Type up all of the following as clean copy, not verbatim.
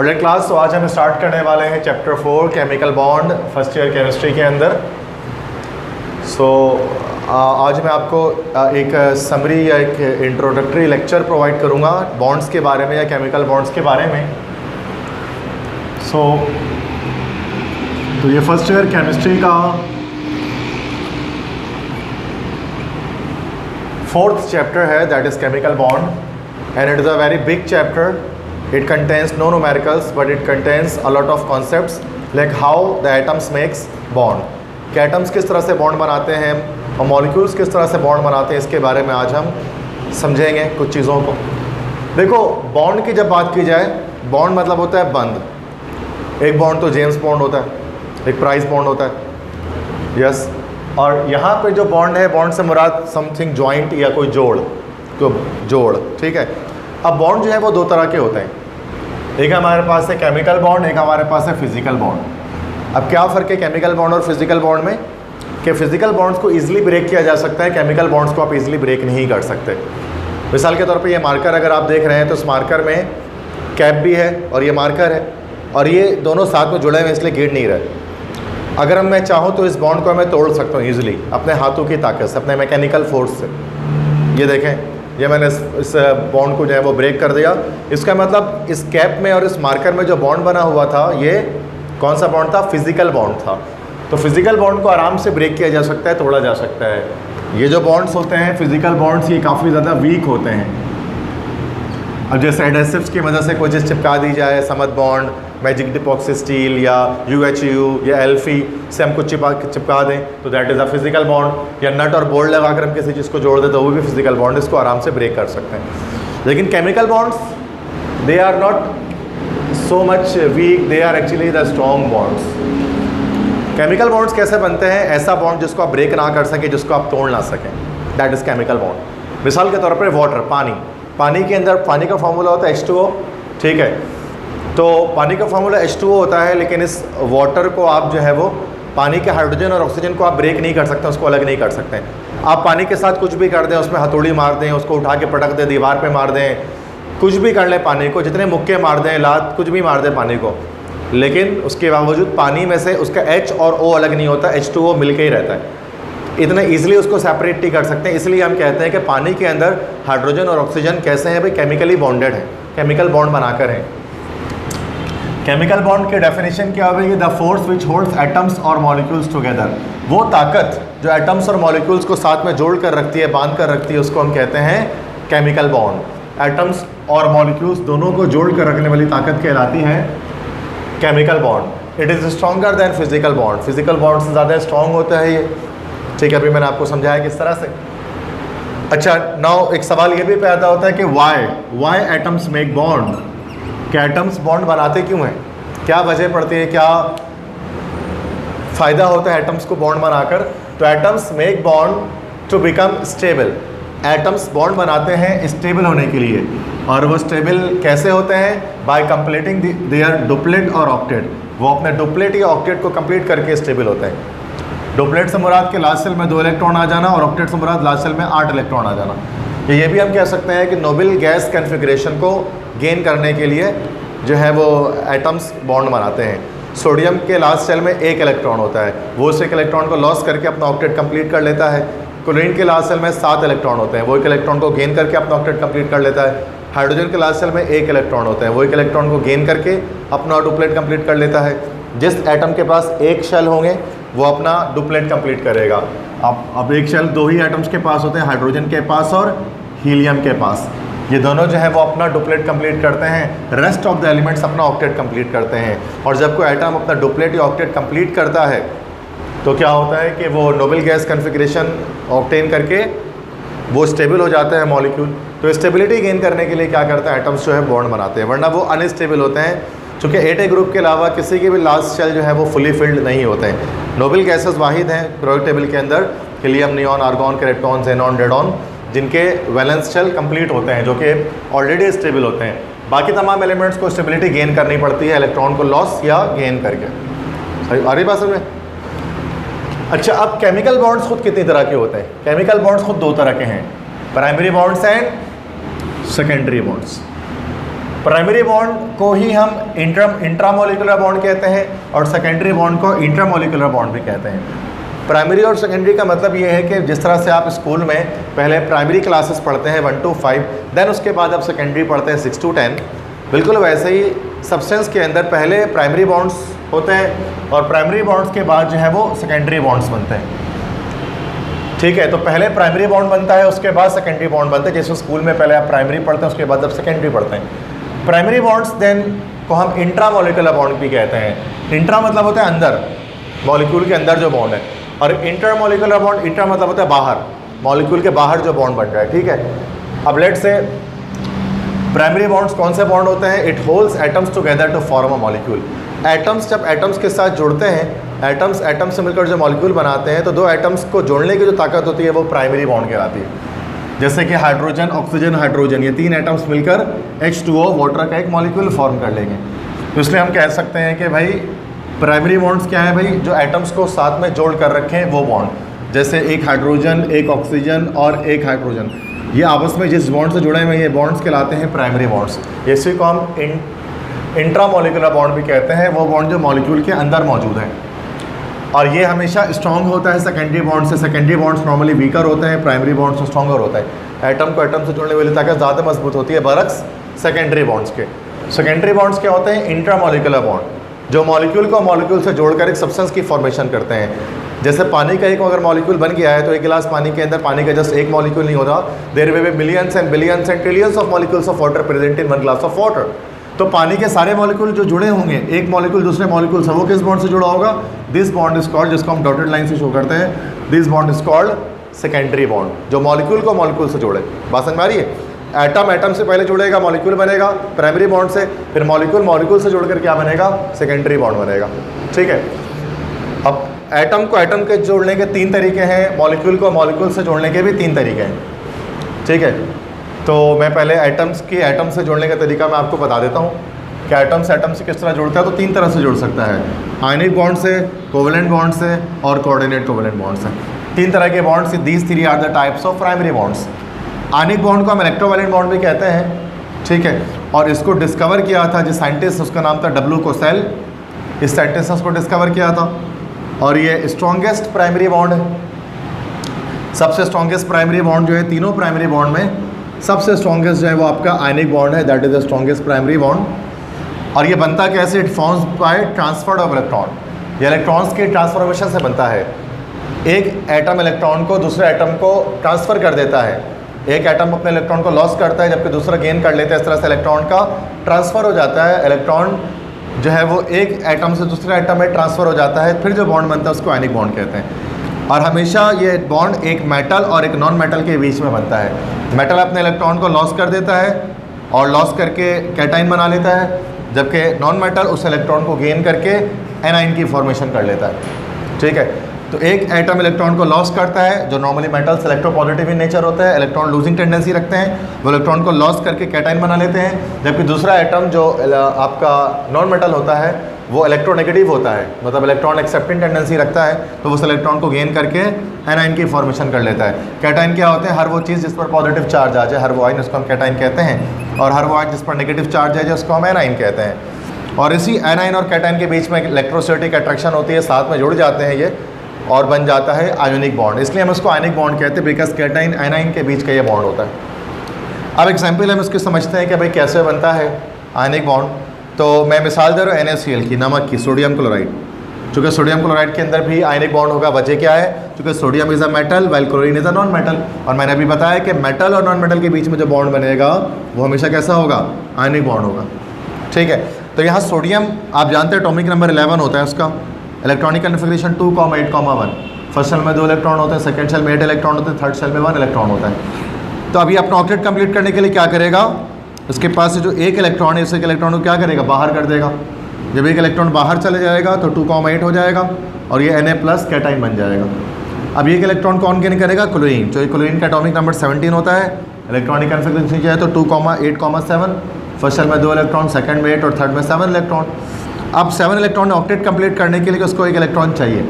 Already class, तो आज हम स्टार्ट करने वाले हैं chapter 4 chemical bond first year chemistry के अंदर। आज मैं आपको एक समरी या एक इंट्रोडक्टरी लेक्चर प्रोवाइड करूंगा बॉन्ड्स के बारे में या केमिकल बॉन्ड्स के बारे में। तो ये फर्स्ट ईयर केमिस्ट्री का 4th चैप्टर है, that is chemical bond, and it is a very big chapter. It contains no numericals, but it contains a lot of concepts like how the atoms makes bond. कि atoms किस तरह से bond बनाते हैं और molecules किस तरह से बॉन्ड बनाते हैं, इसके बारे में आज हम समझेंगे कुछ चीज़ों को। देखो, बॉन्ड की जब बात की जाए, बॉन्ड मतलब होता है बंद। एक बॉन्ड तो जेम्स बॉन्ड होता है, एक प्राइस बॉन्ड होता है, यस। और यहाँ पे जो बॉन्ड है, बॉन्ड से मुराद समथिंग जॉइंट या कोई जोड़, ठीक है। अब बॉन्ड जो है वो दो तरह के होते हैं, एक हमारे पास है केमिकल बॉन्ड, एक हमारे पास है फिजिकल बॉन्ड। अब क्या फ़र्क है केमिकल बॉन्ड और फिजिकल बॉन्ड में? कि फिजिकल बॉन्ड्स को इजीली ब्रेक किया जा सकता है, केमिकल बॉन्ड्स को आप इजीली ब्रेक नहीं कर सकते। मिसाल के तौर पे ये मार्कर अगर आप देख रहे हैं तो इस मार्कर में कैप भी है और ये मार्कर है, और ये दोनों साथ में जुड़े हुए इसलिए गिर नहीं रहे। अगर मैं चाहूँ तो इस बॉन्ड को मैं तोड़ सकता हूँ ईजिली अपने हाथों की ताकत से, अपने मैकेनिकल फोर्स से। ये देखें, ये मैंने इस बॉन्ड को जो है वो ब्रेक कर दिया। इसका मतलब इस कैप में और इस मार्कर में जो बॉन्ड बना हुआ था, ये कौन सा बॉन्ड था? फिजिकल बॉन्ड था। तो फिजिकल बॉन्ड को आराम से ब्रेक किया जा सकता है, तोड़ा जा सकता है। ये जो बॉन्ड्स होते हैं फिजिकल बॉन्ड्स, ये काफ़ी ज़्यादा वीक होते हैं। अब जैसे एडेसिव्स की मदद से कोई चीज़ चिपका दी जाए, समद बॉन्ड, मैजिक डिपॉक्सी स्टील या UHU या एल्फी से हम कुछ चिपका दें तो that is a physical bond, या नट और बोल्ट लगाकर हम किसी चीज़ को जोड़ दें तो वो भी फिजिकल बॉन्ड, इसको आराम से ब्रेक कर सकते हैं। लेकिन chemical bonds, they are not so much weak, they are actually the strong bonds. Chemical bonds कैसे बनते हैं? ऐसा बॉन्ड जिसको आप ब्रेक ना कर सकें, जिसको आप तोड़ ना सकें, दैट इज़ केमिकल बॉन्ड। मिसाल के तौर पर वाटर, पानी के अंदर पानी का फार्मूला होता है H2O, ठीक है। तो पानी का फार्मूला H2O होता है, लेकिन इस वाटर को आप जो है वो पानी के हाइड्रोजन और ऑक्सीजन को आप ब्रेक नहीं कर सकते, उसको अलग नहीं कर सकते। आप पानी के साथ कुछ भी कर दें, उसमें हथौड़ी मार दें, उसको उठा के पटक दें, दीवार पे मार दें, कुछ भी कर लें पानी को, जितने मुक्के मार दें, लात कुछ भी मार दें पानी को, लेकिन उसके बावजूद पानी में से उसका H और O अलग नहीं होता, H2O मिल के ही रहता है। इतना ईजिली उसको सेपरेट नहीं कर सकते। इसलिए हम कहते हैं कि पानी के अंदर हाइड्रोजन और ऑक्सीजन कैसे हैं भाई? केमिकली बॉन्डेड है, केमिकल बॉन्ड बनाकर हैं। केमिकल बॉन्ड की डेफिनेशन क्या होगी? The force which holds atoms और मॉलिक्यूल्स टुगेदर। वो ताकत जो एटम्स और मॉलिक्यूल्स को साथ में जोड़ कर रखती है, बांध कर रखती है, उसको हम कहते हैं केमिकल बॉन्ड। एटम्स और मॉलिक्यूल्स दोनों को जोड़ कर रखने वाली ताकत कहलाती है chemical bond. It is stronger than physical bond. Physical bond से ज़्यादा स्ट्रॉन्ग होता है ये, ठीक है। अभी मैंने आपको समझाया किस तरह से। अच्छा, नाउ एक सवाल ये भी पैदा होता है कि वाई एटम्स मेक बॉन्ड। क्या एटम्स बॉन्ड बनाते क्यों हैं? क्या वजह पड़ती है, क्या फ़ायदा होता है एटम्स को बॉन्ड बनाकर? तो atoms make bond to become stable. Atoms bond बनाते हैं स्टेबल होने के लिए, और वो स्टेबल कैसे होते हैं? बाय कंप्लीटिंग देयर डुप्लेट और ऑक्टेट। वो अपने डुप्लेट या ऑक्टेट को कंप्लीट करके स्टेबल होते हैं। डुप्लेट से मुराद के लास्ट सेल में 2 इलेक्ट्रॉन आ जाना, और ऑक्टेट से मुराद लास्ट सेल में 8 इलेक्ट्रॉन आ जाना। ये भी हम कह सकते हैं कि नोबल गैस कॉन्फ़िगरेशन को गेन करने के लिए जो है वो एटम्स बॉन्ड बनाते हैं। सोडियम के लास्ट सेल में 1 इलेक्ट्रॉन होता है, वो उस 1 इलेक्ट्रॉन को लॉस करके अपना ऑक्टेट कंप्लीट कर लेता है। क्लोरीन के लास्ट सेल में 7 इलेक्ट्रॉन होते हैं, वो 1 इलेक्ट्रॉन को गेन करके अपना ऑक्टेट कंप्लीट कर लेता है। हाइड्रोजन के लास्ट सेल में 1 इलेक्ट्रॉन होते हैं, वो 1 इलेक्ट्रॉन को गेन करके अपना डुप्लेट कंप्लीट कर लेता है। जिस एटम के पास 1 शेल होंगे वो अपना डुप्लेट कंप्लीट करेगा। अब 1 शेल 2 ही एटम्स के पास होते हैं, हाइड्रोजन के पास और हीलियम के पास। ये दोनों जो है वो अपना डुप्लेट कंप्लीट करते हैं, रेस्ट ऑफ द एलिमेंट्स अपना ऑक्टेट कंप्लीट करते हैं। और जब कोई एटम अपना डुप्लेट या ऑक्टेट कंप्लीट करता है तो क्या होता है कि वो नोबल गैस कॉन्फ़िगरेशन ऑब्टेन करके वो स्टेबल हो जाता है मॉलिक्यूल। तो स्टेबिलिटी गेन करने के लिए क्या करता है? एटम्स जो है बॉन्ड बनाते हैं, वरना वो अनस्टेबल होते हैं। चूँकि 8A ग्रुप के अलावा किसी के भी लास्ट शेल जो है वो फुली फिल्ड नहीं होते हैं। नोबल गैसेस वाहिद हैं पीरियोडिक टेबल के अंदर, helium, neon, argon, krypton, xenon, radon, जिनके वैलेंस शेल कंप्लीट होते हैं, जो कि ऑलरेडी स्टेबल होते हैं। बाकी तमाम एलिमेंट्स को स्टेबिलिटी गेन करनी पड़ती है इलेक्ट्रॉन को लॉस या गेन करके। सही आ रही बात समझ में? अच्छा, अब केमिकल बॉन्ड्स खुद कितनी तरह के होते हैं? केमिकल बॉन्ड्स खुद 2 तरह के हैं, primary bonds and secondary bonds. Primary bond को ही हम इंट्रामोलिकुलर बॉन्ड कहते हैं और सेकेंडरी बॉन्ड को इंट्रामोलिकुलर बॉन्ड भी कहते हैं। प्राइमरी और सेकेंडरी का मतलब ये है कि जिस तरह से आप स्कूल में पहले प्राइमरी क्लासेस पढ़ते हैं 1 to 5, देन उसके बाद आप सेकेंडरी पढ़ते हैं 6 to 10, बिल्कुल वैसे ही सब्सटेंस के अंदर पहले प्राइमरी बॉन्ड्स होते हैं और प्राइमरी बॉन्ड्स के बाद जो है वो सेकेंडरी बॉन्ड्स बनते हैं। ठीक है, तो पहले प्राइमरी बॉन्ड बनता है, उसके बाद सेकेंडरी बॉन्ड बनते हैं। जैसे स्कूल में पहले आप प्राइमरी पढ़ते हैं, उसके बाद आप सेकेंडरी पढ़ते हैं। प्राइमरी बॉन्ड्स देन को हम इंट्रामोलिकुलर बॉन्ड भी कहते हैं। इंट्रा मतलब होता है अंदर, मॉलिक्यूल के अंदर जो बॉन्ड है, और इंटरमोलिकुलर बॉन्ड, इंट्रा मतलब होता है बाहर, मॉलिक्यूल के बाहर जो बॉन्ड बन रहा है। ठीक है, अब लेट से प्राइमरी बॉन्ड्स कौन से बॉन्ड होते हैं? It holds atoms together to form a molecule. Atoms जब एटम्स के साथ जुड़ते हैं, एटम्स से मिलकर जो मॉलिक्यूल बनाते हैं, तो दो एटम्स को जोड़ने की जो ताकत होती है वो प्राइमरी बॉन्ड कहलाती है। जैसे कि हाइड्रोजन, ऑक्सीजन, हाइड्रोजन, ये 3 एटम्स मिलकर H2O वाटर का एक मॉलिक्यूल फॉर्म कर लेंगे। तो इसलिए हम कह सकते हैं कि भाई प्राइमरी बॉन्ड्स क्या है? भाई जो एटम्स को साथ में जोड़ कर रखें वो बॉन्ड। जैसे एक हाइड्रोजन, एक ऑक्सीजन और एक हाइड्रोजन, ये आपस में जिस बॉन्ड से जुड़े हुए ये बॉन्ड्स कहलाते हैं प्राइमरी बॉन्ड्स। इसी को हम इंट्रामोलिकुलर बॉन्ड भी कहते हैं, वो बॉन्ड जो मॉलिक्यूल के अंदर मौजूद है। और ये हमेशा स्ट्रॉन्ग होता है सेकेंडरी बॉन्ड से। सेकेंडरी बॉन्ड्स नॉर्मली वीकर होते हैं, प्राइमरी बॉन्ड से स्ट्रॉन्गर होता है। एटम को एटम से जोड़ने वाली ताकत ज़्यादा मजबूत होती है बरक्स सेकेंडरी बॉन्ड्स के। सेकेंडरी बॉन्ड्स क्या होते हैं? इंट्रामोलिकुलर बॉन्ड, जो मॉलिक्यूल को मॉलिक्यूल से जोड़कर एक सब्सटेंस की फॉर्मेशन करते हैं। जैसे पानी का एक अगर मॉलिक्यूल बन गया है तो एक गिलास पानी के अंदर पानी का जस्ट एक मॉलिक्यूल नहीं होता, there will be millions and billions and trillions of molecules of water present in 1 glass of water. तो पानी के सारे मॉलिक्यूल जो जुड़े होंगे, एक मॉलिक्यूल दूसरे मॉलिक्यूल से, वो किस बॉन्ड से जुड़ा होगा? दिस बॉन्ड इज कॉल्ड, जिसको हम डॉटेड लाइन से शो करते हैं, this bond is called secondary bond, जो मॉलिक्यूल को मॉलिक्यूल से जोड़े। बात समझ में आ रही है? एटम से पहले जुड़ेगा, मॉलिक्यूल बनेगा प्राइमरी बॉन्ड से, फिर मॉलिक्यूल से जोड़कर क्या बनेगा? सेकेंडरी बॉन्ड बनेगा। ठीक है, अब एटम को एटम के जोड़ने के 3 तरीके हैं, मॉलिक्यूल को मॉलिक्यूल से जोड़ने के भी 3 तरीके हैं। ठीक है, तो मैं पहले एटम से जोड़ने का तरीका मैं आपको बता देता हूँ कि एटम से किस तरह जुड़ता है। तो 3 तरह से जुड़ सकता है, आयनिक बॉन्ड से, कोवेलेंट बॉन्ड से और कोऑर्डिनेट कोवेलेंट बॉन्ड से। 3 तरह के bonds, these 3 are the types of primary bonds. Ionic bond को हम इलेक्ट्रोवैलेंट बॉन्ड भी कहते हैं। ठीक है, और इसको डिस्कवर किया था जिस साइंटिस्ट, उसका नाम था डब्ल्यू कोसेल। इस साइंटिस्ट ने उसको डिस्कवर किया था और ये स्ट्रॉन्गेस्ट प्राइमरी बॉन्ड है। सबसे स्ट्रॉन्गेस्ट प्राइमरी बॉन्ड जो है, तीनों प्राइमरी बॉन्ड में सबसे स्ट्रॉन्गेस्ट जो है वो आपका आयनिक बॉन्ड है, that is the strongest primary bond. और ये बनता कैसे? It forms by transfer of electron. ये इलेक्ट्रॉन्स की ट्रांसफॉर्मेशन से बनता है। एक एटम इलेक्ट्रॉन को दूसरे एटम को ट्रांसफ़र कर देता है, एक एटम अपने इलेक्ट्रॉन को लॉस करता है जबकि दूसरा गेन कर लेता है। इस तरह से इलेक्ट्रॉन का ट्रांसफ़र हो जाता है। इलेक्ट्रॉन जो है वो एक एटम से दूसरे एटम में ट्रांसफ़र हो जाता है, फिर जो बॉन्ड बनता है उसको आयनिक बॉन्ड कहते हैं। और हमेशा ये बॉन्ड एक मेटल और एक नॉन मेटल के बीच में बनता है। मेटल अपने इलेक्ट्रॉन को लॉस कर देता है और लॉस करके कैटाइन बना लेता है, जबकि नॉन मेटल उस इलेक्ट्रॉन को गेन करके एनाइन की फॉर्मेशन कर लेता है। ठीक है, तो एक एटम इलेक्ट्रॉन को लॉस करता है, जो normally metals electropositive in nature होता है, इलेक्ट्रॉन लूजिंग टेंडेंसी रखते हैं, वो इलेक्ट्रॉन को लॉस करके कैटाइन बना लेते हैं। जबकि दूसरा एटम जो आपका नॉन मेटल होता है वो इलेक्ट्रोनेगेटिव होता है, मतलब इलेक्ट्रॉन एक्सेप्टिंग टेंडेंसी रखता है, तो उस इलेक्ट्रॉन को गेन करके एनाइन की फॉर्मेशन कर लेता है। कैटाइन क्या होते हैं? हर वो चीज़ जिस पर पॉजिटिव चार्ज आ जाए, हर वो आयन, उसको हम कैटाइन कहते हैं, और हर वो आयन जिस पर नेगेटिव चार्ज आ जाए उसको हम एनाइन कहते हैं। और इसी एनाइन और कैटाइन के बीच में इलेक्ट्रोस्टैटिक अट्रैक्शन होती है, साथ में जुड़ जाते हैं ये और बन जाता है आयोनिक बॉन्ड। इसलिए हम उसको आयनिक बॉन्ड कहते हैं, बिकॉज कैटाइन एनाइन के बीच का ये बॉन्ड होता है। अब एग्जाम्पल हम इसको समझते हैं कि भाई कैसे बनता है आयनिक बॉन्ड। तो मैं मिसाल दे रहा हूँ NaCl की, नमक की, सोडियम क्लोराइड। चूँकि सोडियम क्लोराइड के अंदर भी आयनिक बॉन्ड होगा, वजह क्या है? क्योंकि sodium is a metal while chlorine is a non metal. और मैंने अभी बताया कि मेटल और नॉन मेटल के बीच में जो बॉन्ड बनेगा वो हमेशा कैसा होगा? आयनिक बॉन्ड होगा। ठीक है, तो यहाँ सोडियम आप जानते हैं एटॉमिक नंबर 11 होता है उसका, इलेक्ट्रॉनिक कन्फिग्रेशन 2,8,1। फर्स्ट सेल में 2 इलेक्ट्रॉन होते हैं, सेकंड सेल में 8 इलेक्ट्रॉन होते हैं, थर्ड सेल में 1 इलेक्ट्रॉन होता है। तो अभी अपना ऑक्टेट कंप्लीट करने के लिए क्या करेगा? उसके पास से जो एक इलेक्ट्रॉन है, उस एक इलेक्ट्रॉन को क्या करेगा? बाहर कर देगा। जब एक इलेक्ट्रॉन बाहर चले जाएगा तो 2,8 हो जाएगा और ये Na+ कैटाइन बन जाएगा। अब एक इलेक्ट्रॉन कौन गेन करेगा? क्लोरीन। जो क्लोरीन का एटॉमिक नंबर 17 होता है, इलेक्ट्रॉनिक कन्फिग्रेशन क्या है? तो 2,8,7। फर्स्ट सेल में 2 इलेक्ट्रॉन, सेकंड में 8 और थर्ड में 7 इलेक्ट्रॉन। अब 7 इलेक्ट्रॉन ऑक्टेट कंप्लीट करने के लिए उसको एक इलेक्ट्रॉन चाहिए,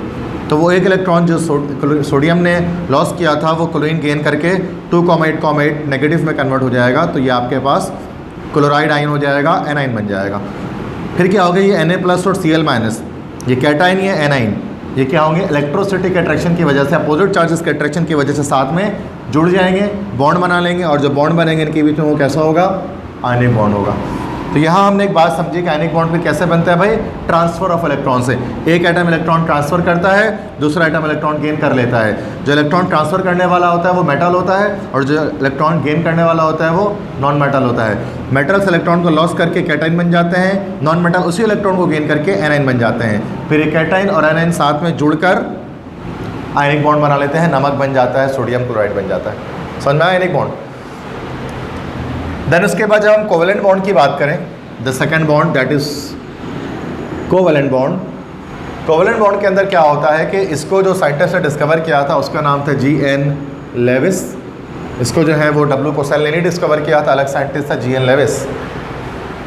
तो वो एक इलेक्ट्रॉन जो सोडियम ने लॉस किया था वो क्लोरीन गेन करके 2,8,8 नेगेटिव में कन्वर्ट हो जाएगा। तो ये आपके पास क्लोराइड आयन हो जाएगा, एनाइन बन जाएगा। फिर क्या होगा, ये Na+ और Cl-, ये कैटाइन, ये एनाइन, ये क्या होंगे, इलेक्ट्रोस्टैटिक अट्रैक्शन की वजह से, अपोजिट चार्जेस के अट्रैक्शन की वजह से साथ में जुड़ जाएंगे, बॉन्ड बना लेंगे, और जो बॉन्ड बनेंगे इनके बीच में वो कैसा होगा, आयनिक बॉन्ड होगा। तो यहाँ हमने एक बात समझी कि आयनिक बॉन्ड फिर कैसे बनता है भाई, ट्रांसफर ऑफ इलेक्ट्रॉन से। एक एटम इलेक्ट्रॉन ट्रांसफर करता है, दूसरा एटम इलेक्ट्रॉन गेन कर लेता है। जो इलेक्ट्रॉन ट्रांसफर करने वाला होता है वो मेटल होता है, और जो इलेक्ट्रॉन गेन करने वाला होता है वो नॉन मेटल होता है। मेटल्स इलेक्ट्रॉन को लॉस करके कैटाइन बन जाते हैं, नॉन मेटल उसी इलेक्ट्रॉन को गेन करके एनाइन बन जाते हैं। फिर ये कैटाइन और एनाइन साथ में जुड़कर आयनिक बॉन्ड बना लेते हैं, नमक बन जाता है, सोडियम क्लोराइड बन जाता है। समझ में आया आयनिक बॉन्ड। देन उसके बाद जब हम कोवेलेंट बॉन्ड की बात करें, the second bond that is covalent bond. Covalent bond के अंदर क्या होता है कि इसको जो साइंटिस्ट ने डिस्कवर किया था उसका नाम था G.N. लेविस। इसको जो है वो W. पोसेल ने नहीं डिस्कवर किया था, अलग साइंटिस्ट था G.N. लेविस।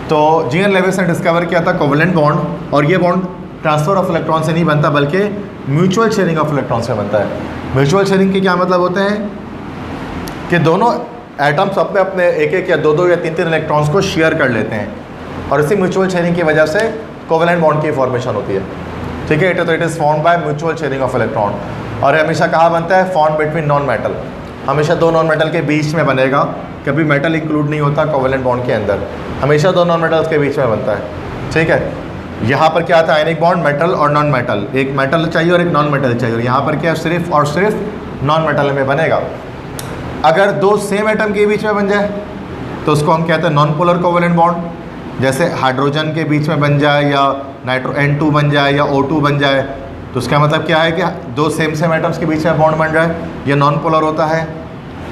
तो G.N. लेविस ने डिस्कवर किया था कोवेलेंट बॉन्ड, और ये बॉन्ड ट्रांसफर ऑफ इलेक्ट्रॉन से नहीं बनता बल्कि म्यूचुअल शेयरिंग ऑफ इलेक्ट्रॉन से बनता है। म्यूचुअल शेयरिंग के क्या मतलब होते हैं कि दोनों एटम्स अपने अपने एक एक या दो दो या तीन तीन इलेक्ट्रॉन्स को शेयर कर लेते हैं, और इसी म्यूचुअल शेयरिंग की वजह से कोवेलेंट बॉन्ड की फॉर्मेशन होती है। ठीक है, तो it is form by mutual sharing of electron. और हमेशा कहाँ बनता है, फॉर्म बिटवीन नॉन मेटल, हमेशा दो नॉन मेटल के बीच में बनेगा, कभी मेटल इंक्लूड नहीं होता कोवेलेंट बॉन्ड के अंदर, हमेशा दो नॉन मेटल्स के बीच में बनता है। ठीक है, यहाँ पर क्या था, आयनिक बॉन्ड मेटल और नॉन मेटल, एक मेटल चाहिए और एक नॉन मेटल चाहिए, और यहाँ पर क्या सिर्फ और सिर्फ नॉन मेटल में बनेगा। अगर दो सेम एटम के बीच में बन जाए तो उसको हम कहते हैं नॉन पोलर कोवेलेंट बॉन्ड, जैसे हाइड्रोजन के बीच में बन जाए या N2 बन जाए या O2 बन जाए, तो उसका मतलब क्या है कि दो सेम एटम्स के बीच में बॉन्ड बन जाए, ये नॉन पोलर होता है,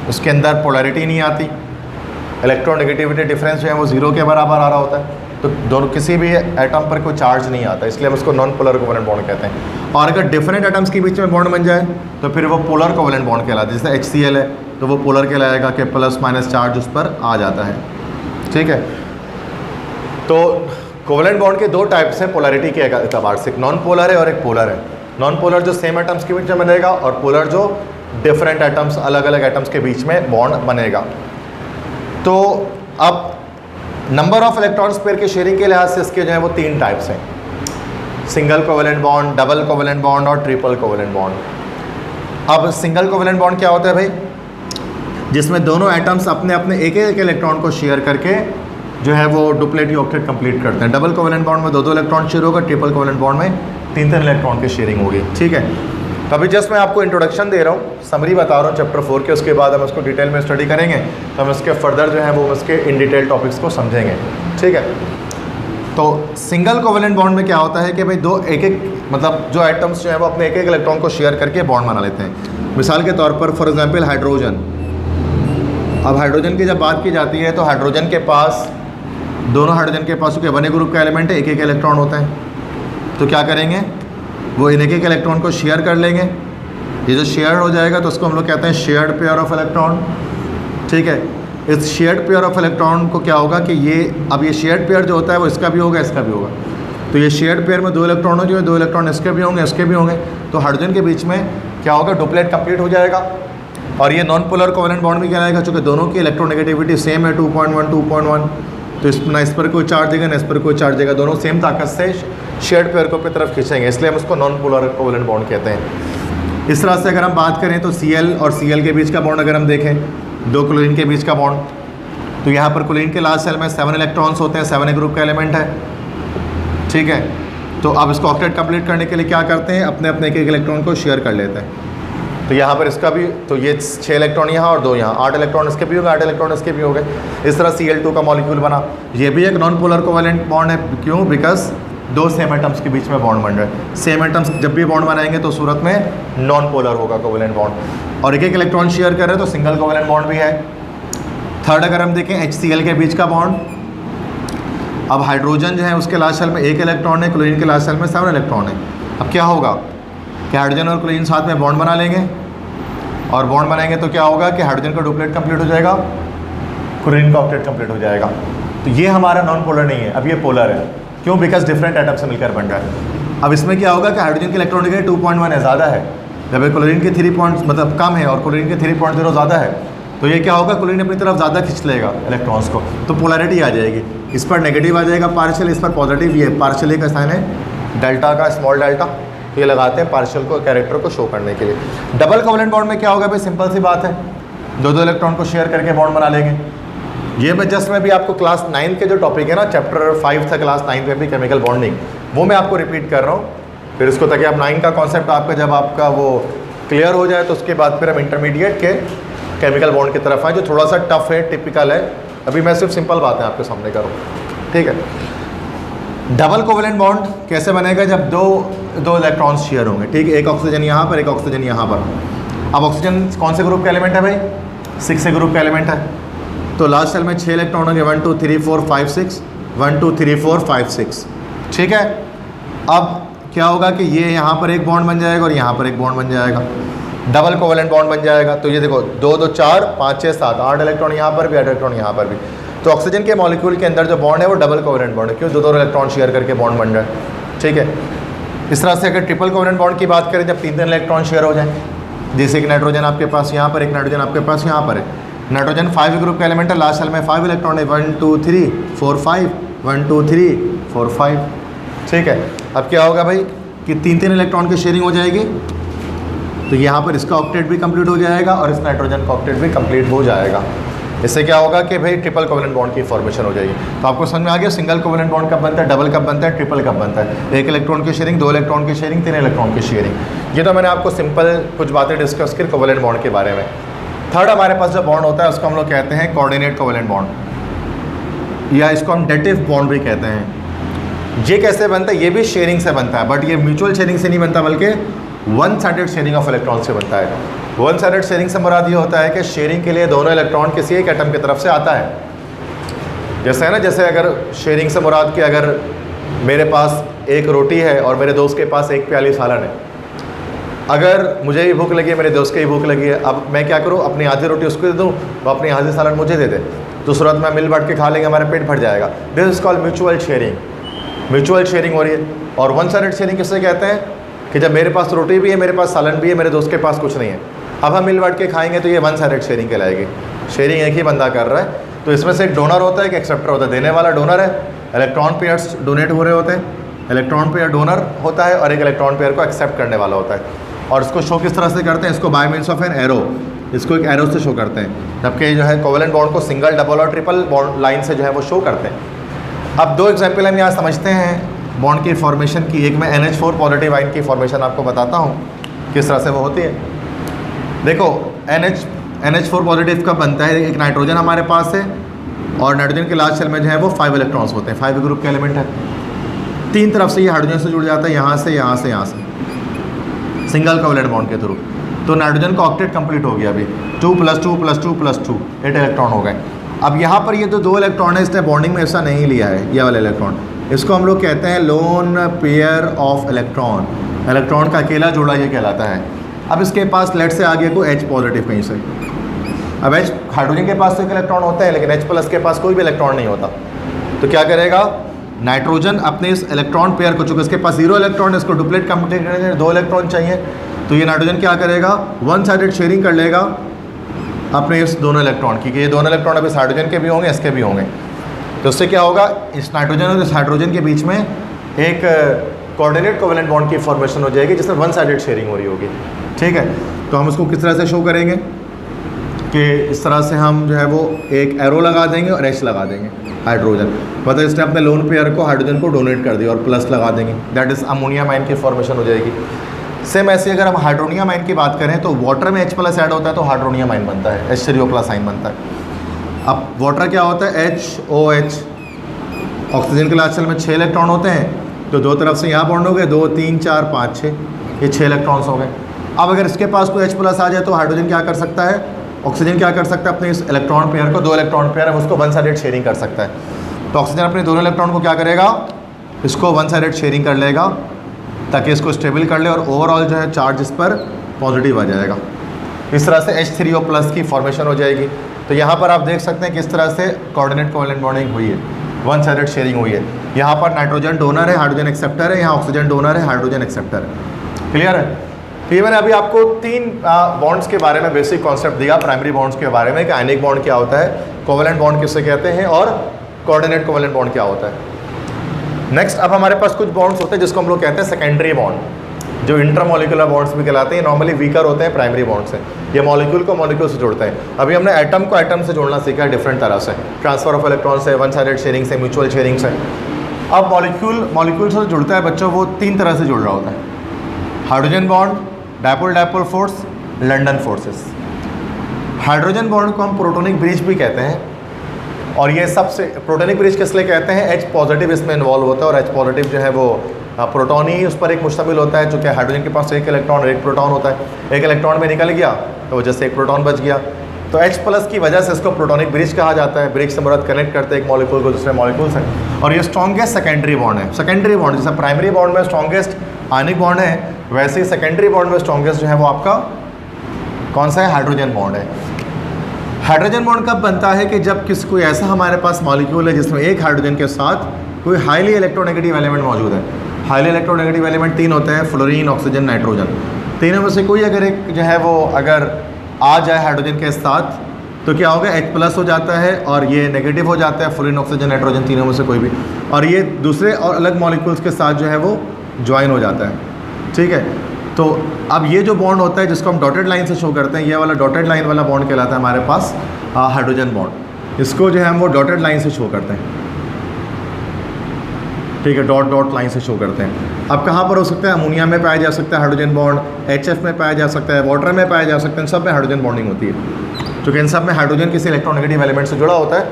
उसके अंदर पोलैरिटी नहीं आती, इलेक्ट्रोनेगेटिविटी डिफरेंस जो है वो 0 के बराबर आ रहा होता है, तो दोनों किसी भी एटम पर कोई चार्ज नहीं आता, इसलिए हम उसको नॉन पोलर कोवेलेंट बॉन्ड कहते हैं। और अगर डिफरेंट एटम्स के बीच में बॉन्ड बन जाए तो फिर वो पोलर कोवेलेंट बॉन्ड कहलाता है। जैसे HCl है तो वो पोलर कहलाएगा कि प्लस माइनस चार्ज उस पर आ जाता है। ठीक है, तो कोवेलेंट बॉन्ड के दो टाइप्स हैं पोलैरिटी के एतबार से, एक नॉन पोलर है और एक पोलर है। नॉन पोलर जो सेम एटम्स के बीच में बनेगा, और पोलर जो डिफरेंट एटम्स, अलग अलग एटम्स के बीच में बॉन्ड बनेगा। तो अब नंबर ऑफ इलेक्ट्रॉन्स पेयर के शेयरिंग के लिहाज से इसके जो है वो तीन टाइप्स हैं, single covalent bond, double covalent bond और ट्रिपल कोवेलेंट बॉन्ड। अब सिंगल कोवेलेंट बॉन्ड क्या होता है भाई, जिसमें दोनों एटम्स अपने अपने एक एक इलेक्ट्रॉन को शेयर करके जो है वो डुप्लेट या ऑक्टेट कंप्लीट करते हैं। डबल कोवेलेंट बॉन्ड में दो दो इलेक्ट्रॉन शेयर होगा, ट्रिपल कोवेलेंट बॉन्ड में तीन तीन इलेक्ट्रॉन की शेयरिंग होगी। ठीक है, तो अभी जस्ट मैं आपको इंट्रोडक्शन दे रहा हूँ, समरी बता रहा हूँ चैप्टर 4 के, उसके बाद हम इसको डिटेल में स्टडी करेंगे, तो हम इसके फर्दर जो है वो उसके इन डिटेल टॉपिक्स को समझेंगे। ठीक है, तो सिंगल कोवेलेंट बॉन्ड में क्या होता है कि भाई दो एक एक मतलब जो एटम्स जो है वो अपने एक एक इलेक्ट्रॉन को शेयर करके बॉन्ड बना लेते हैं। मिसाल के तौर पर फॉर एग्जांपल हाइड्रोजन। अब हाइड्रोजन की जब बात की जाती है तो हाइड्रोजन के पास, दोनों हाइड्रोजन के पास क्योंकि बने ग्रुप का एलिमेंट है, एक एक इलेक्ट्रॉन होता है, तो क्या करेंगे वो इन एक एक इलेक्ट्रॉन को शेयर कर लेंगे। ये जो शेयर हो जाएगा तो उसको हम लोग कहते हैं शेयर्ड पेयर ऑफ इलेक्ट्रॉन। ठीक है, इस शेयर्ड पेयर ऑफ इलेक्ट्रॉन को क्या होगा कि ये अब ये शेयर्ड पेयर जो होता है वो इसका भी होगा, इसका भी होगा, तो ये शेयर्ड पेयर में दो इलेक्ट्रॉन हो, जो है दो इलेक्ट्रॉन इसके भी होंगे, इसके भी होंगे, तो हाइड्रोजन के बीच में क्या होगा, डुप्लेट कंप्लीट हो जाएगा। और ये नॉन पोलर कोवेलेंट बॉन्ड भी कहलाएगा, चूँकि दोनों की इलेक्ट्रोनेगेटिविटी सेम है 2.1 2.1, तो ना इस पर कोई चार्ज देगा ना इस पर कोई चार्ज देगा, दोनों सेम ताकत से शेयर्ड पेयर को अपनी तरफ खींचेंगे, इसलिए हम उसको नॉन पोलर कोवेलेंट बॉन्ड कहते हैं। इस तरह से अगर हम बात करें तो Cl और Cl के बीच का बॉन्ड अगर हम देखें, दो क्लोरीन के बीच का बॉन्ड, तो यहाँ पर क्लोरीन के लास्ट सेल में 7 इलेक्ट्रॉन्स होते हैं, 7 ग्रुप का एलिमेंट है। ठीक है, तो अब इसको ऑक्टेट कंप्लीट करने के लिए क्या करते हैं, अपने अपने एक एक इलेक्ट्रॉन को शेयर कर लेते हैं। तो यहाँ पर इसका भी, तो ये 6 इलेक्ट्रॉन यहाँ और 2 यहाँ, 8 इलेक्ट्रॉन इसके भी हो गए, 8 इलेक्ट्रॉन इसके भी हो गए। इस तरह Cl2 का मॉलिक्यूल बना, ये भी एक नॉन पोलर कोवेलेंट बॉन्ड है। क्यों? बिकॉज दो सेम एटम्स के बीच में बॉन्ड बन रहा है। सेम एटम्स जब भी बॉन्ड बनाएंगे तो सूरत में नॉन पोलर होगा कोवेलेंट बॉन्ड, और एक एक इलेक्ट्रॉन शेयर कर रहे हैं तो सिंगल कोवेलेंट बॉन्ड भी है। थर्ड अगर हम देखें HCl के बीच का बॉन्ड, अब हाइड्रोजन जो है उसके लास्ट सेल में 1 इलेक्ट्रॉन है, क्लोरीन के लास्ट सेल में 7 इलेक्ट्रॉन है। अब क्या होगा कि हाइड्रोजन और क्लोरीन साथ में बॉन्ड बना लेंगे, और बॉन्ड बनाएंगे तो क्या होगा कि हाइड्रोजन का डुप्लेट कंप्लीट हो जाएगा, क्लोरीन का ऑक्टेट कंप्लीट हो जाएगा। तो ये हमारा नॉन पोलर नहीं है, अब ये पोलर है। क्यों? बिकॉज डिफरेंट एटम से मिलकर बन रहा है। अब इसमें क्या होगा कि हाइड्रोजन की इलेक्ट्रॉन 2.1 है, ज़्यादा है, जब क्लोरीन के 3 पॉइंट मतलब कम है और क्लोरीन के 3.0 ज़्यादा है, तो ये क्या होगा, क्लोरीन अपनी तरफ ज़्यादा खींच लेगा इलेक्ट्रॉन्स को, तो पोलैरिटी आ जाएगी, इस पर नेगेटिव आ जाएगा पार्शियल, इस पर पॉजिटिव। ये पार्शियल का साइन है डेल्टा का, स्मॉल डेल्टा, ये लगाते हैं पार्शियल को, कैरेक्टर को शो करने के लिए। डबल कोवेलेंट बॉन्ड में क्या होगा भाई, सिंपल सी बात है, दो दो इलेक्ट्रॉन को शेयर करके बॉन्ड बना लेंगे। ये मैं भी आपको क्लास 9 के जो टॉपिक है ना, चैप्टर 5 था क्लास 9 में भी, केमिकल बॉन्डिंग, वो मैं आपको रिपीट कर रहा हूँ फिर इसको, ताकि आप 9 का कॉन्सेप्ट आपका जब आपका वो क्लियर हो जाए तो उसके बाद फिर हम इंटरमीडिएट के केमिकल बॉन्ड की तरफ आए, जो थोड़ा सा टफ है, टिपिकल है। अभी मैं सिर्फ सिंपल बातें आपके सामने करूँ, ठीक है। डबल कोवेलेंट बॉन्ड कैसे बनेगा, जब दो इलेक्ट्रॉन्स शेयर होंगे, ठीक है, एक ऑक्सीजन यहाँ पर, एक ऑक्सीजन यहाँ पर। अब ऑक्सीजन कौन से ग्रुप का एलिमेंट है भाई, 6 ग्रुप का एलिमेंट है, तो लास्ट सेल में 6 इलेक्ट्रॉन होंगे, 1 2 3 4 5 6, 1 2 3 4 5 6, ठीक है। अब क्या होगा कि ये यहाँ पर एक बॉन्ड बन जाएगा और यहाँ पर एक बॉन्ड बन जाएगा, डबल कोवेलेंट बॉन्ड बन जाएगा। तो ये देखो 2 2 4 5 6 7 8 इलेक्ट्रॉन यहाँ पर भी, 8 इलेक्ट्रॉन यहाँ पर भी। तो ऑक्सीजन के मॉलिक्यूल के अंदर जो बॉन्ड है वो डबल कोवेलेंट बॉन्ड है, क्यों, दो इलेक्ट्रॉन शेयर करके बॉन्ड बन रहा है, ठीक है। इस तरह से अगर ट्रिपल कोवेलेंट बॉन्ड की बात करें, जब 3 इलेक्ट्रॉन शेयर हो जाए, जैसे कि नाइट्रोजन आपके पास यहाँ पर, एक नाइट्रोजन आपके पास यहाँ पर है। नाइट्रोजन 5 ग्रुप का एलिमेंट है, लास्ट सेल में 5 इलेक्ट्रॉन है, 1 2 3 4 5, 1 2 3 4 5, ठीक है। अब क्या होगा भाई कि 3 इलेक्ट्रॉन की शेयरिंग हो जाएगी, तो यहाँ पर इसका ऑक्टेट भी कंप्लीट हो जाएगा और इस नाइट्रोजन का ऑक्टेट भी कंप्लीट हो जाएगा। इससे क्या होगा कि भाई ट्रिपल कोवेलेंट बॉन्ड की फॉर्मेशन हो जाएगी। तो आपको समझ में आ गया सिंगल कोवेलेंट बॉन्ड कब बनता है, डबल कब बनता है, ट्रिपल कब बनता है। 1 इलेक्ट्रॉन की शेयरिंग, 2 इलेक्ट्रॉन की शेयरिंग, 3 इलेक्ट्रॉन की शेयरिंग। ये तो मैंने आपको सिंपल कुछ बातें डिस्कस की कोवेलेंट बॉन्ड के बारे में। थर्ड हमारे पास जो बॉन्ड होता है उसको हम लोग कहते हैं कोऑर्डिनेट कोवेलेंट बॉन्ड, या इसको हम डेटिव बॉन्ड भी कहते हैं। ये कैसे बनता है, ये भी शेयरिंग से बनता है, बट ये म्यूचुअल शेयरिंग से नहीं बनता, बल्कि one sided sharing of electron से बनता है। वन साइडेड शेयरिंग से मुराद ये होता है कि शेयरिंग के लिए दोनों इलेक्ट्रॉन किसी एक एटम की तरफ से आता है। जैसे है ना, जैसे अगर शेयरिंग से मुराद कि अगर मेरे पास एक रोटी है और मेरे दोस्त के पास एक प्याली सालन है, अगर मुझे भी भूख लगी है, मेरे दोस्त की भी भूख लगी है, अब मैं क्या करूँ, अपनी आधी रोटी उसको दे दूँ, वो अपनी आधी सालन मुझे दे दे, तो सूरत में मिल बांट के खा लेंगे, हमारा पेट भर जाएगा। This is called mutual sharing. Mutual sharing हो रही है। और वन साइडेड शेयरिंग किससे कहते हैं कि जब मेरे पास रोटी भी है, मेरे पास सालन भी है, मेरे दोस्त के पास कुछ नहीं है, अब हम मिल बांट के खाएंगे, तो ये वन साइडेड शेयरिंग कहलाएगी। शेयरिंग एक ही बंदा कर रहा है, तो इसमें से एक डोनर होता है, एक एक्सेप्टर होता है। देने वाला डोनर है, इलेक्ट्रॉन पेयर्स डोनेट हो रहे होते हैं, इलेक्ट्रॉन पेयर डोनर होता है और एक इलेक्ट्रॉन पेयर को एक्सेप्ट करने वाला होता है। और इसको शो किस तरह से करते हैं, इसको bye means of an arrow, इसको एक एरो से शो करते हैं, जबकि जो है कोवेलेंट बॉन्ड को सिंगल, डबल और ट्रिपल बॉन्ड लाइन से जो है वो शो करते हैं। अब 2 एग्जाम्पल हम यहाँ समझते हैं बॉन्ड की फॉर्मेशन की। एक मैं NH4 पॉजिटिव आयन की फॉर्मेशन आपको बताता हूँ किस तरह से वो होती है। देखो NH4 पॉजिटिव कब बनता है, एक नाइट्रोजन हमारे पास है और नाइट्रोजन के लास्ट शेल में जो है वो 5 इलेक्ट्रॉन्स होते हैं, 5 ग्रुप के एलिमेंट है। 3 तरफ से ये हाइड्रोजन से जुड़ जाता है, यहाँ से, यहाँ से, यहाँ से, सिंगल कोवेलेंट बॉन्ड के थ्रू। तो नाइट्रोजन का ऑक्टेट कंप्लीट हो गया अभी, 2 + 2 + 2 + 2, 8 इलेक्ट्रॉन हो गए। अब यहाँ पर ये जो 2 इलेक्ट्रॉन है, इसने बॉन्डिंग में हिस्सा नहीं लिया है, ये वाला इलेक्ट्रॉन, इसको हम लोग कहते हैं lone pair of electron. Electron का अकेला जोड़ा ये कहलाता है। अब इसके पास लेट से आगे को H पॉजिटिव कहीं से, अब H हाइड्रोजन के पास तो एक इलेक्ट्रॉन होता है, लेकिन H+ के पास कोई भी इलेक्ट्रॉन नहीं होता। तो क्या करेगा नाइट्रोजन, अपने इस इलेक्ट्रॉन पेयर को, चूँकि इसके पास 0 इलेक्ट्रॉन, इसको डुप्लीट कंप्लीट करने के लिए 2 इलेक्ट्रॉन चाहिए, तो ये नाइट्रोजन क्या करेगा, वन साइडेड शेयरिंग कर लेगा अपने इस दोनों इलेक्ट्रॉन की, कि ये दोनों इलेक्ट्रॉन अभी हाइड्रोजन के भी होंगे, इसके भी होंगे। तो उससे क्या होगा, इस नाइट्रोजन और इस हाइड्रोजन के बीच में एक कोऑर्डिनेट कोवेलेंट बॉन्ड की फॉर्मेशन हो जाएगी, जिसमें वन साइडेड शेयरिंग हो रही होगी। ठीक है, तो हम इसको किस तरह से शो करेंगे कि इस तरह से हम जो है वो एक एरो लगा देंगे और H लगा देंगे हाइड्रोजन, मतलब इसने अपने लोन पेयर को हाइड्रोजन को डोनेट कर दिया, और प्लस लगा देंगे, दैट इज़ अमोनियम आयन की फॉर्मेशन हो जाएगी। सेम ऐसे अगर हम हाइड्रोनियम आयन की बात करें, तो वाटर में H+ ऐड होता है तो हाइड्रोनियम आयन बनता है, H3O+ आयन बनता है। अब वाटर क्या होता है, HOH। ऑक्सीजन के लास्ट शेल में 6 इलेक्ट्रॉन होते हैं, तो 2 तरफ से यहाँ बॉन्ड हो गए, 2 3 4 5 6, ये 6 इलेक्ट्रॉन्स हो गए। अब अगर इसके पास कोई H+ आ जाए तो हाइड्रोजन क्या कर सकता है, ऑक्सीजन क्या कर सकता है, अपने इस इलेक्ट्रॉन पेयर को, 2 इलेक्ट्रॉन पेयर है उसको वन साइडेड शेयरिंग कर सकता है। तो ऑक्सीजन अपने दोनों इलेक्ट्रॉन को क्या करेगा, इसको वन साइडेड शेयरिंग कर लेगा ताकि इसको स्टेबल कर ले, और ओवरऑल जो है चार्ज इस पर पॉजिटिव आ जाएगा। इस तरह से H3O+ की फॉर्मेशन हो जाएगी। तो यहाँ पर आप देख सकते हैं किस तरह से कोऑर्डिनेट कोवेलेंट बॉन्डिंग हुई है, वन साइडेड शेयरिंग हुई है। यहाँ पर नाइट्रोजन डोनर है, हाइड्रोजन एक्सेप्टर है, यहाँ ऑक्सीजन डोनर है, हाइड्रोजन एक्सेप्टर है। क्लियर है। तो ये मैंने अभी आपको 3 बॉन्ड्स के बारे में बेसिक कॉन्सेप्ट दिया, प्राइमरी बॉन्ड्स के बारे में कि आयनिक बॉन्ड क्या होता है, कोवेलेंट बॉन्ड किससे कहते हैं और कोऑर्डिनेट कोवेलेंट बॉन्ड क्या होता है। नेक्स्ट अब हमारे पास कुछ बॉन्ड्स होते हैं जिसको हम लोग कहते हैं सेकेंडरी बॉन्ड, जो इंटरमोलिकुलर बॉन्ड्स भी कहलाते हैं। नॉर्मली वीकर होते हैं प्राइमरी बॉन्ड से, ये मॉलिक्यूल को मॉलिक्यूल से जोड़ते हैं। अभी हमने एटम को एटम से जोड़ना सीखा है डिफरेंट तरह से, ट्रांसफर ऑफ इलेक्ट्रॉन से, वन साइडेड शेयरिंग से, म्यूचुअल शेयरिंग से। अब मॉलिक्यूल से जुड़ता है बच्चों, वो 3 तरह से जुड़ रहा होता है, hydrogen bond, dipole dipole force, London forces. Hydrogen bond को हम प्रोटोनिक ब्रिज भी कहते हैं, और ये सबसे प्रोटोनिक ब्रिज किस लिए कहते हैं, H पॉजिटिव इसमें इन्वॉल्व होता है, और H पॉजिटिव जो है वो प्रोटॉन ही उस पर एक मुश्तमिल होता है, चूँकि हाइड्रोजन के पास 1 इलेक्ट्रॉन और 1 प्रोटॉन होता है, 1 इलेक्ट्रॉन में निकल गया तो वजह से 1 प्रोटॉन बच गया, तो H प्लस की वजह से इसको प्रोटोनिक ब्रिज कहा जाता है। ब्रिज से मुराद कनेक्ट करते हैं एक मॉलिक्यूल को दूसरे मॉलिक्यूल से, और ये स्ट्रॉन्गेस्ट सेकेंडरी बॉन्ड है। सेकेंडरी बॉन्ड जैसे प्राइमरी बॉन्ड में स्ट्रॉन्गेस्ट आयनिक बॉन्ड है, वैसे ही सेकेंडरी बॉन्ड में स्ट्रॉन्गेस्ट जो है वो आपका कौन सा है, हाइड्रोजन बॉन्ड है। हाइड्रोजन बॉन्ड कब बनता है कि जब कोई ऐसा हमारे पास मॉलिक्यूल है जिसमें एक हाइड्रोजन के साथ कोई हाईली इलेक्ट्रोनेगेटिव एलिमेंट मौजूद है। हाईली इलेक्ट्रोनेगेटिव एलिमेंट 3 होते हैं, फ्लोरीन, ऑक्सीजन, नाइट्रोजन। तीनों में से कोई अगर एक जो है वो अगर आ जाए हाइड्रोजन के साथ तो क्या होगा, H प्लस हो जाता है और ये नेगेटिव हो जाता है, फ्लोरीन, ऑक्सीजन, नाइट्रोजन तीनों में से कोई भी, और ये दूसरे और अलग मॉलिक्यूल्स के साथ जो है वो ज्वाइन हो जाता है। ठीक है, तो अब ये जो बॉन्ड होता है जिसको हम डॉटेड लाइन से शो करते हैं, ये वाला डॉटेड लाइन वाला बॉन्ड कहलाता है हमारे पास हाइड्रोजन बॉन्ड। इसको जो है हम वो डॉटेड लाइन से शो करते हैं। ठीक है, डॉट डॉट लाइन से शो करते हैं। अब कहाँ पर हो सकता है, अमोनिया में पाया जा सकता है हाइड्रोजन बॉन्ड, HF में पाया जा सकता है, वाटर में पाया जा सकता है, इन सब में हाइड्रोजन बॉन्डिंग होती है, क्योंकि इन सब में हाइड्रोजन किसी इलेक्ट्रोनेगेटिव एलिमेंट से जुड़ा होता है,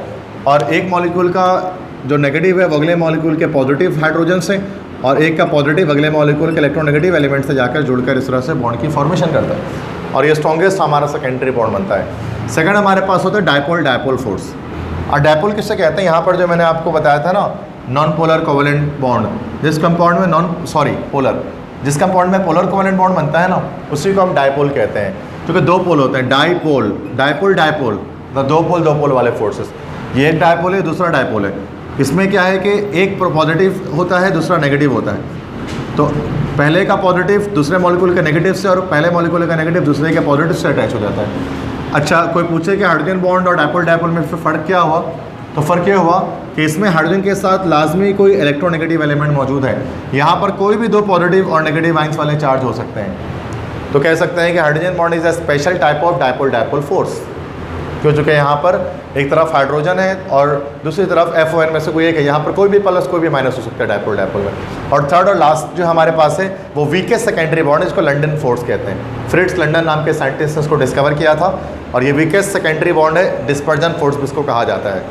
और एक मॉलिक्यूल का जो नेगेटिव है वो अगले मॉलिक्यूल के पॉजिटिव हाइड्रोजन से, और एक का पॉजिटिव अगले मॉलिक्यूल के इलेक्ट्रोनेगेटिव एलिमेंट से जाकर जुड़कर इस तरह से बॉन्ड की फॉर्मेशन करता है, और ये स्ट्रॉन्गेस्ट हमारा सेकेंडरी बॉन्ड बनता है। सेकंड हमारे पास होता है डायपोल डायपोल फोर्स। और डायपोल किससे कहते हैं, यहाँ पर जो मैंने आपको बताया था ना, नॉन पोलर कोवेलेंट बॉन्ड, जिस कंपाउंड में पोलर, जिस कंपाउंड में पोलर कोवेलेंट बॉन्ड बनता है ना, उसी को हम डायपोल कहते हैं, क्योंकि 2 पोल होते हैं, डायपोल डायपोल डायपोल, तो 2 पोल वाले फोर्सेस। ये एक डायपोल है, दूसरा डायपोल है। इसमें क्या है कि एक पॉजिटिव होता है, दूसरा नेगेटिव होता है, तो पहले का पॉजिटिव दूसरे मॉलिक्यूल के नेगेटिव से, और पहले मॉलिक्यूल का नेगेटिव दूसरे के पॉजिटिव से अटैच हो जाता है। अच्छा, कोई पूछे कि हाइड्रोजन बॉन्ड और डायपोल डायपोल में फ़र्क क्या हुआ, तो फ़र्क ये हुआ कि इसमें हाइड्रोजन के साथ लाजमी कोई इलेक्ट्रोनेगेटिव एलिमेंट मौजूद है। यहाँ पर कोई भी 2 पॉजिटिव और नेगेटिव आइंस वाले चार्ज हो सकते हैं, तो कह सकते हैं कि hydrogen bond is a special type of dipole dipole force, क्यों, चूँकि यहाँ पर एक तरफ हाइड्रोजन है और दूसरी तरफ FON में से कोई एक है, यहाँ पर कोई भी प्लस कोई भी माइनस हो सकता है डायपोल डायपोल में। और थर्ड और लास्ट जो हमारे पास है वो वीकेस्ट सेकेंडरी बॉन्ड, इसको लंडन फोर्स कहते हैं। फ्रिट्स लंडन नाम के साइंटिस्ट ने इसको डिस्कवर किया था, और ये वीकेस्ट सेकेंडरी बॉन्ड है, डिस्पर्जन फोर्स भी इसको कहा जाता है।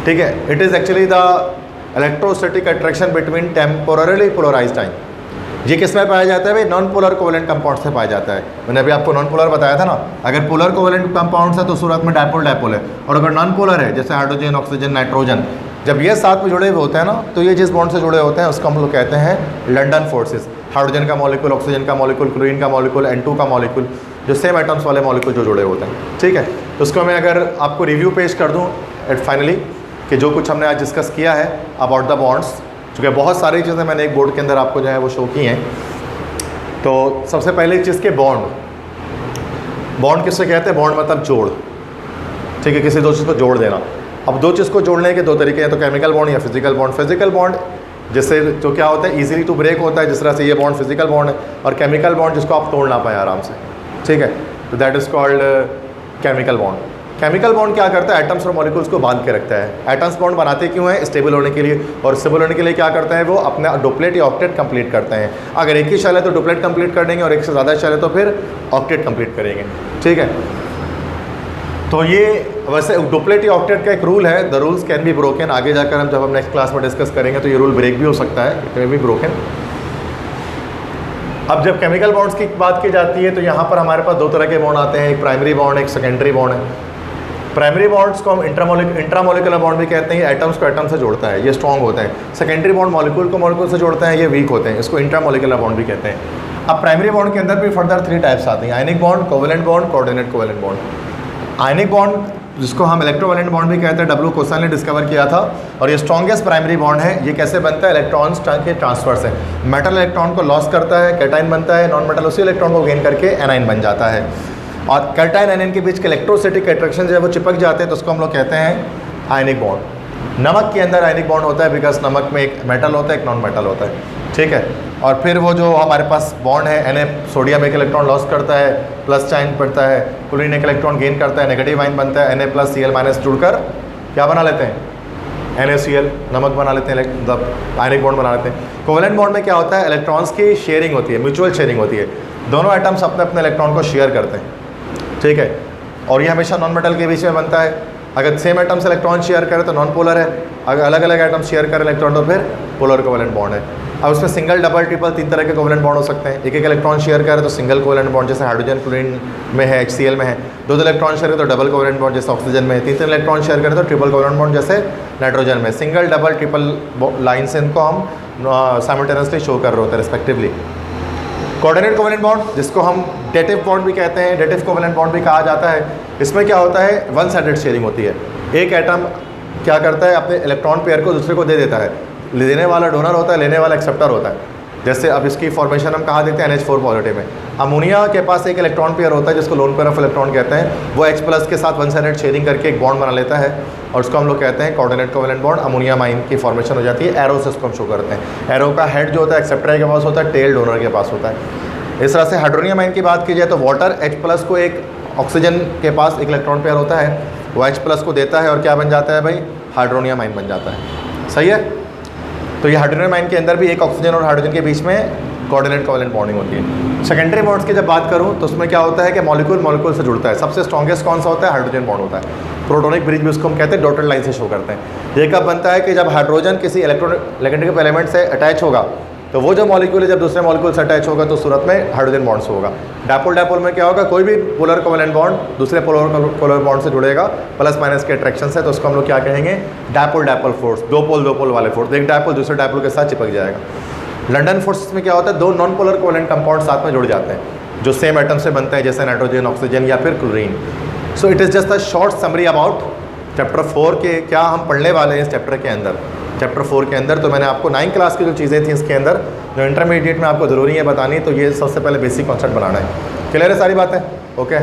ठीक है, it is actually the electrostatic attraction between temporally polarised ion. ये किस में पाया जाता है भाई, नॉन पोलर कोवेलेंट कंपाउंड से पाया जाता है। मैंने अभी आपको नॉन पोलर बताया था ना, अगर पोलर कोवेलेंट कंपाउंड है तो सूरत में डायपोल डायपोल है, और अगर नॉन पोलर है जैसे हाइड्रोजन, ऑक्सीजन, नाइट्रोजन, जब ये साथ में जुड़े हुए होते हैं ना, तो ये जिस बॉन्ड से जुड़े होते हैं उसको हम लोग कहते हैं लंडन फोर्सेस। हाइड्रोजन का मॉलिक्यूल, ऑक्सीजन का मॉलिक्यूल, क्लोरीन का मॉलिक्यूल, N2 का मॉलिक्यूल, जो सेम एटम्स वाले मॉलिक्यूल जो जुड़े होते हैं। ठीक है, तो उसको मैं अगर आपको रिव्यू पेश कर दूँ एट फाइनली कि जो कुछ हमने आज डिस्कस किया है अबाउट द बॉन्ड्स, चूँकि बहुत सारी चीज़ें मैंने एक बोर्ड के अंदर आपको जो है वो शो की हैं। तो सबसे पहले चीज़ के बॉन्ड किससे कहते हैं, बॉन्ड मतलब जोड़। ठीक है, किसी 2 चीज़ को जोड़ देना। अब 2 चीज़ को जोड़ने के 2 तरीके हैं, तो केमिकल बॉन्ड या फिजिकल बॉन्ड। फिजिकल बॉन्ड जिससे जो क्या होता है, इजीली टू ब्रेक होता है, जिस तरह से ये बॉन्ड फिजिकल बॉन्ड है, और केमिकल बॉन्ड जिसको आप तोड़ ना पाए आराम से। ठीक है, तो that is called chemical bond. Chemical bond क्या करता है, एटम्स और मॉलिक्यूल्स को बांध के रखता है। एटम्स बॉन्ड बनाते क्यों हैं, स्टेबल होने के लिए, और स्टेबल होने के लिए क्या करते हैं, वो अपना डुप्लेट या ऑक्टेट कंप्लीट करते हैं। अगर एक ही शेल है तो डुप्लेट कंप्लीट कर देंगे, और एक से ज़्यादा शेल है तो फिर ऑक्टेट कंप्लीट करेंगे। ठीक है, तो ये वैसे डुप्लेट या ऑक्टेट का एक रूल है, the rules can be broken. आगे जाकर जब हम नेक्स्ट क्लास में डिस्कस करेंगे तो ये रूल ब्रेक भी हो सकता है, इट कैन बी ब्रोकन। अब जब केमिकल बॉन्ड्स की बात की जाती है तो यहाँ पर हमारे पास 2 तरह के बॉन्ड आते हैं, एक प्राइमरी बॉन्ड, एक सेकेंडरी बॉन्ड है। प्राइमरी बॉन्ड्स को हम इंट्रामोलिकुलर बॉन्ड भी कहते हैं, एटम्स को एटम से जोड़ता है, ये स्ट्रॉन्ग होते हैं। सेकेंडरी बॉन्ड मॉलिक्यूल को मॉलिक्यूल से जोड़ते हैं, ये वीक होते हैं, इसको इंट्रामोलिकुलर बॉन्ड भी कहते हैं। अब प्राइमरी बॉन्ड के अंदर भी फर्दर 3 टाइप्स आते हैं, ionic bond, covalent bond, coordinate covalent bond. Ionic bond जिसको हम इलेक्ट्रोवैलेंट बॉन्ड भी कहते हैं, डब्ल्यू कोसन ने डिस्कवर किया था। और ये स्ट्रॉन्गेस्ट प्राइमरी बॉन्ड है। ये कैसे बनता है? इलेक्ट्रॉन्स के ट्रांसफर से। मेटल इलेक्ट्रॉन को लॉस करता है, कैटाइन बनता है, नॉन मेटल उसी इलेक्ट्रॉन को गेन करके एनाइन बन जाता है। और कैटाइन एनाइन के बीच के इलेक्ट्रोस्टैटिक अट्रैक्शन जो है वो चिपक जाते हैं, तो उसको हम लोग कहते हैं आयनिक बॉन्ड। नमक के अंदर आयनिक बॉन्ड होता है बिकॉज नमक में एक मेटल होता है, एक नॉन मेटल होता है, ठीक है। और फिर वो जो हमारे पास बॉन्ड है Na, सोडियम एक इलेक्ट्रॉन लॉस करता है, प्लस साइन पड़ता है, क्लोरीन एक इलेक्ट्रॉन गेन करता है, नेगेटिव आयन बनता है, Na प्लस Cl माइनस जुड़कर क्या बना लेते हैं? NaCl, नमक बना लेते हैं, मतलब आयनिक बॉन्ड बना लेते हैं। कोवेलेंट बॉन्ड में क्या होता है? इलेक्ट्रॉन्स की शेयरिंग होती है, म्यूचुअल शेयरिंग होती है। दोनों एटम्स अपने अपने इलेक्ट्रॉन को शेयर करते हैं, ठीक है। और ये हमेशा नॉन मेटल के बीच में बनता है। अगर सेम एटम्स इलेक्ट्रॉन शेयर करें तो नॉन पोलर है, अगर अलग अलग एटम्स शेयर करें इलेक्ट्रॉन तो फिर पोलर कोवेलेंट बॉन्ड है। अब उसमें सिंगल, डबल, ट्रिपल 3 तरह के कोवेलेंट बॉन्ड हो सकते हैं। एक एक इलेक्ट्रॉन शेयर करें तो सिंगल कोवेलेंट बॉन्ड जैसे हाइड्रोजन क्लोरीन में है, HCl में है। 2 इलेक्ट्रॉन शेयर करें तो डबल कोवेलेंट बॉन्ड जैसे ऑक्सीजन में है। 3 इलेक्ट्रॉन शेयर करें तो ट्रिपल कोवेलेंट बॉन्ड जैसे नाइट्रोजन में। सिंगल, डबल, ट्रिपल लाइन से इनको हम साइमल्टेनियसली शो कर रहे होते हैं रिस्पेक्टिवली। कोऑर्डिनेट कोवेलेंट बॉन्ड, जिसको हम डेटिव बॉन्ड भी कहते हैं, डेटिव कोवेलेंट बॉन्ड भी कहा जाता है। इसमें क्या होता है? वन साइडेड शेयरिंग होती है। एक एटम क्या करता है? अपने इलेक्ट्रॉन पेयर को दूसरे को दे देता है। देने वाला डोनर होता है, लेने वाला एक्सेप्टर होता है। जैसे अब इसकी फॉर्मेशन हम कहाँ देखते हैं? NH4 पॉजिटिव में। अमोनिया के पास एक इलेक्ट्रॉन पेयर होता है जिसको लोन पेयर ऑफ इलेक्ट्रॉन कहते हैं। वो H प्लस के साथ वन साइडेड शेयरिंग करके एक बॉन्ड बना लेता है और उसको हम लोग कहते हैं coordinate covalent bond. Ammonia mine की फॉर्मेशन हो जाती है। एरो से उसको हम शो करते हैं। एरो का हेड जो होता है एक्सेप्टर के पास होता है, टेल डोनर के पास होता है। इस तरह से हाइड्रोनियम आयन की बात की जाए तो वाटर H प्लस को एक ऑक्सीजन के पास एक इलेक्ट्रॉन पेयर होता है, वो H प्लस को देता है और क्या बन जाता है भाई? हाइड्रोनियम आयन बन जाता है। सही है। तो ये हाइड्रोनियम आयन के अंदर भी एक ऑक्सीजन और हाइड्रोजन के बीच में कोऑर्डिनेट कोवेलेंट बॉन्डिंग होती है। सेकेंडरी बॉन्ड्स की जब बात करूं तो उसमें क्या होता है कि मॉलिक्यूल मॉलिक्यूल से जुड़ता है। सबसे स्ट्रॉन्गेस्ट कौन सा होता है? हाइड्रोजन बॉन्ड होता है। प्रोटोनिक ब्रिज भी उसको हम कहते हैं, डॉटेड लाइन से शो करते हैं। ये कब बनता है? कि जब हाइड्रोजन किसी इलेक्ट्रोनेगेटिव एलिमेंट से अटैच होगा तो वो जो मॉलिक्यूल है जब दूसरे मॉलिक्यूल से अटैच होगा तो सूरत में हाइड्रोजन बॉन्ड से होगा। डायपोल डायपोल में क्या होगा? कोई भी पोलर कोवेलेंट बॉन्ड दूसरे पोलर बॉन्ड से जुड़ेगा प्लस माइनस के अट्रैक्शन से, तो उसको हम लोग क्या कहेंगे? Dipole dipole force. दो पोल वाले फोर्स। एक डायपोल दूसरे डायपोल के साथ चिपक जाएगा। लंडन फोर्स में क्या होता है? 2 नॉन पोलर कोवेलेंट कंपाउंड साथ में जुड़ जाते हैं जो सेम एटम से बनते हैं, जैसे नाइट्रोजन, ऑक्सीजन या फिर chlorine. So it is just a short summary about chapter 4 के क्या हम पढ़ने वाले हैं इस चैप्टर के अंदर। चैप्टर 4 के अंदर तो मैंने आपको 9 क्लास की जो चीज़ें थी इसके अंदर जो इंटरमीडिएट में आपको ज़रूरी है बतानी, तो ये सबसे पहले बेसिक कॉन्सेप्ट बनाना है। क्लियर है सारी बातें? ओके।